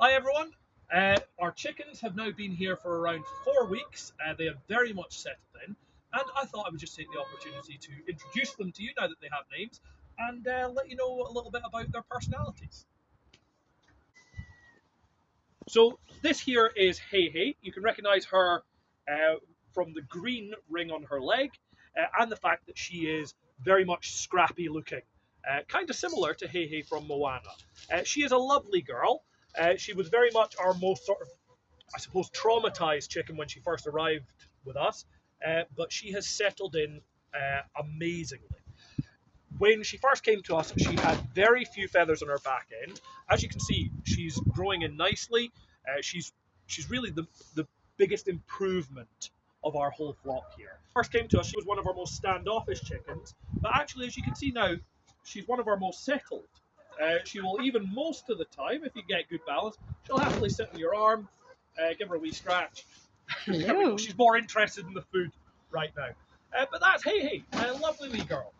Hi everyone. Our chickens have now been here for around 4 weeks. They have very much settled in, and I thought I would just take the opportunity to introduce them to you now that they have names, and let you know a little bit about their personalities. So this here is Hey Hey. You can recognise her from the green ring on her leg, and the fact that she is very much scrappy looking, kind of similar to Hey Hey from Moana. She is a lovely girl. She was very much our most sort of, I suppose, traumatized chicken when she first arrived with us, but she has settled in amazingly. When she first came to us, she had very few feathers on her back end. As you can see, she's growing in nicely. She's really the biggest improvement of our whole flock here. First came to us, she was one of our most standoffish chickens, but actually, as you can see now, she's one of our most settled. She will, even most of the time, if you get good balance, she'll happily sit on your arm, give her a wee scratch. There we go. She's more interested in the food right now. But that's Hey Hey, a lovely wee girl.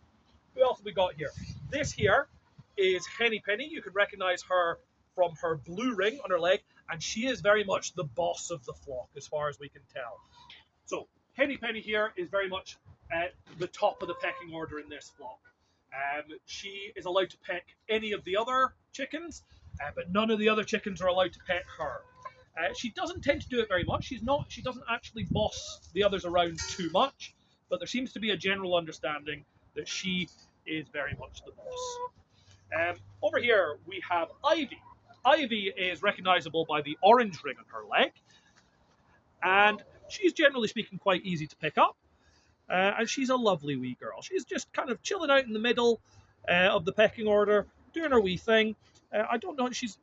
Who else have we got here? This here is Henny Penny. You can recognize her from her blue ring on her leg, and she is very much the boss of the flock as far as we can tell. So Henny Penny here is very much at the top of the pecking order in this flock. She is allowed to peck any of the other chickens, but none of the other chickens are allowed to peck her. She doesn't tend to do it very much. She doesn't actually boss the others around too much, but there seems to be a general understanding that she is very much the boss. Over here we have Ivy. Ivy is recognizable by the orange ring on her leg, and she's generally speaking quite easy to pick up. And she's a lovely wee girl. She's just kind of chilling out in the middle of the pecking order, doing her wee thing. I don't know. She's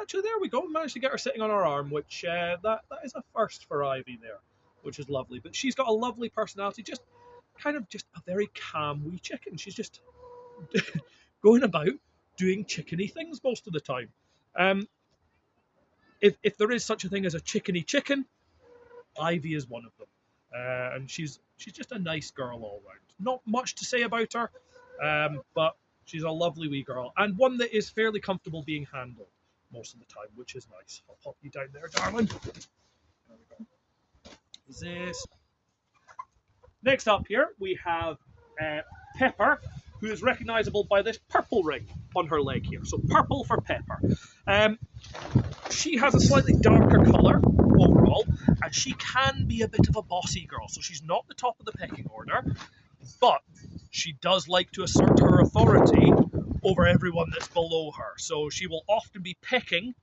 actually, there we go. We managed to get her sitting on our arm, which that is a first for Ivy there, which is lovely. But she's got a lovely personality. Just a very calm wee chicken. She's just going about doing chickeny things most of the time. If there is such a thing as a chickeny chicken, Ivy is one of them. And she's just a nice girl all round. Not much to say about her, but she's a lovely wee girl, and one that is fairly comfortable being handled most of the time, which is nice. I'll pop you down there, darling. There we go. Is this? Next up here, we have Pepper, who is recognisable by this purple ring on her leg here. So purple for Pepper. She has a slightly darker colour overall, and she can be a bit of a bossy girl. So she's not the top of the pecking order, but she does like to assert her authority over everyone that's below her. So she will often be pecking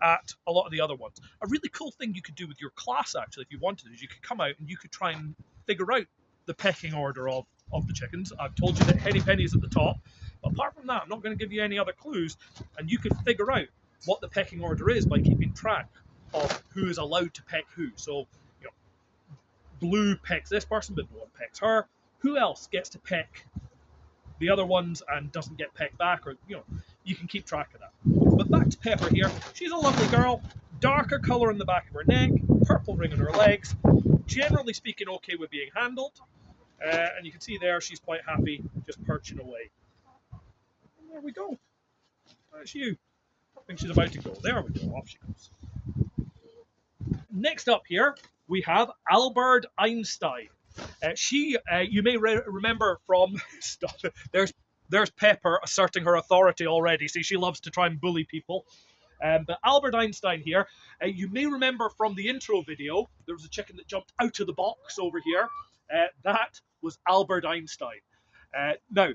at a lot of the other ones. A really cool thing you could do with your class, actually, if you wanted, is you could come out and you could try and figure out the pecking order of the chickens. I've told you that Henny Penny is at the top, but apart from that, I'm not going to give you any other clues, and you could figure out what the pecking order is by keeping track of who is allowed to peck who. So, blue pecks this person, but no one pecks her. Who else gets to peck the other ones and doesn't get pecked back, or you can keep track of that. But back to Pepper here. She's a lovely girl, darker colour in the back of her neck, purple ring on her legs, generally speaking okay with being handled, and you can see there she's quite happy just perching away. And there we go. That's you. I think she's about to go. There we go. Off she goes. Next up here we have Albert Einstein. You may remember from stuff. There's Pepper asserting her authority already. See, she loves to try and bully people. But Albert Einstein here, you may remember from the intro video, there was a chicken that jumped out of the box over here. That was Albert Einstein. Now,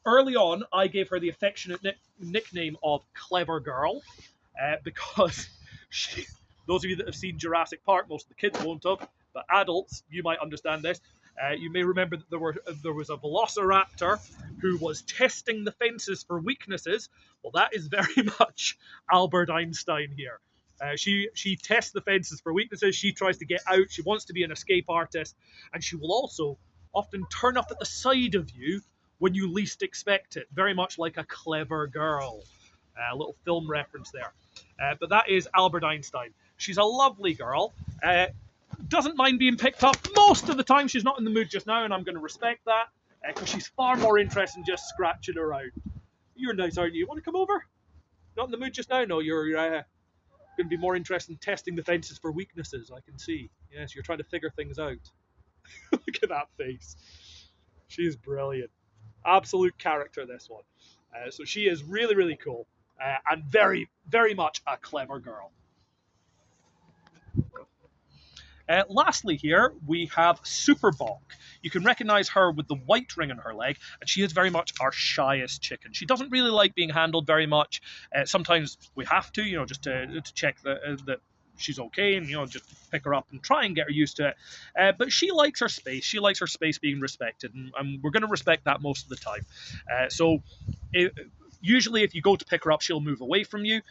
early on, I gave her the affectionate nickname of Clever Girl, because those of you that have seen Jurassic Park, most of the kids won't have, but adults, you might understand this. You may remember that there was a velociraptor who was testing the fences for weaknesses. Well, that is very much Albert Einstein here. She tests the fences for weaknesses. She tries to get out. She wants to be an escape artist, and she will also often turn up at the side of you when you least expect it. Very much like a clever girl. A little film reference there. But that is Albert Einstein. She's a lovely girl. Doesn't mind being picked up most of the time. She's not in the mood just now, and I'm going to respect that, because she's far more interested in just scratching around. You're nice, aren't you? You want to come over? Not in the mood just now? No, you're going to be more interested in testing the fences for weaknesses, I can see. Yes, you're trying to figure things out. Look at that face. She's brilliant. Absolute character, this one. So she is really, really cool and very, very much a clever girl. Lastly, here we have Superbok. You can recognize her with the white ring on her leg, and she is very much our shyest chicken. She doesn't really like being handled very much. Sometimes we have to, just to check that she's okay, and just pick her up and try and get her used to it. But she likes her space. She likes her space being respected, and we're going to respect that most of the time. Usually, if you go to pick her up, she'll move away from you.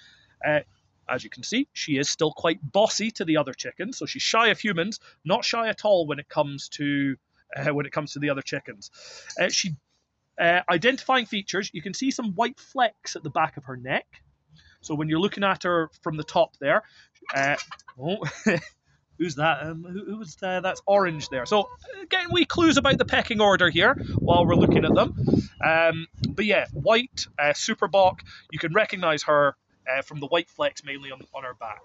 As you can see, she is still quite bossy to the other chickens, so she's shy of humans, not shy at all when it comes to the other chickens. Identifying features, you can see some white flecks at the back of her neck. So when you're looking at her from the top there, who's that? Who's that's orange there. So getting wee clues about the pecking order here while we're looking at them. But yeah, white Superbok. You can recognise her from the white flecks mainly on her back.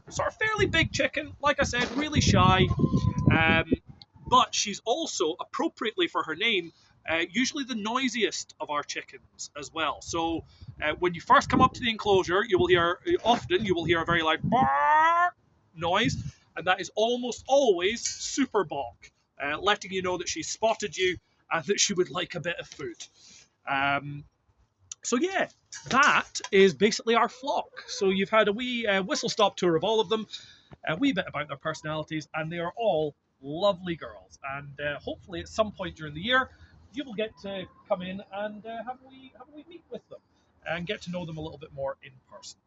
Sort of fairly big chicken, like I said, really shy. But she's also, appropriately for her name, usually the noisiest of our chickens as well. So when you first come up to the enclosure, you will hear a very loud bark noise, and that is almost always Superbok, letting you know that she's spotted you and that she would like a bit of food. So yeah, that is basically our flock. So you've had a wee whistle-stop tour of all of them, a wee bit about their personalities, and they are all lovely girls. And hopefully at some point during the year, you will get to come in and have a wee meet with them and get to know them a little bit more in person.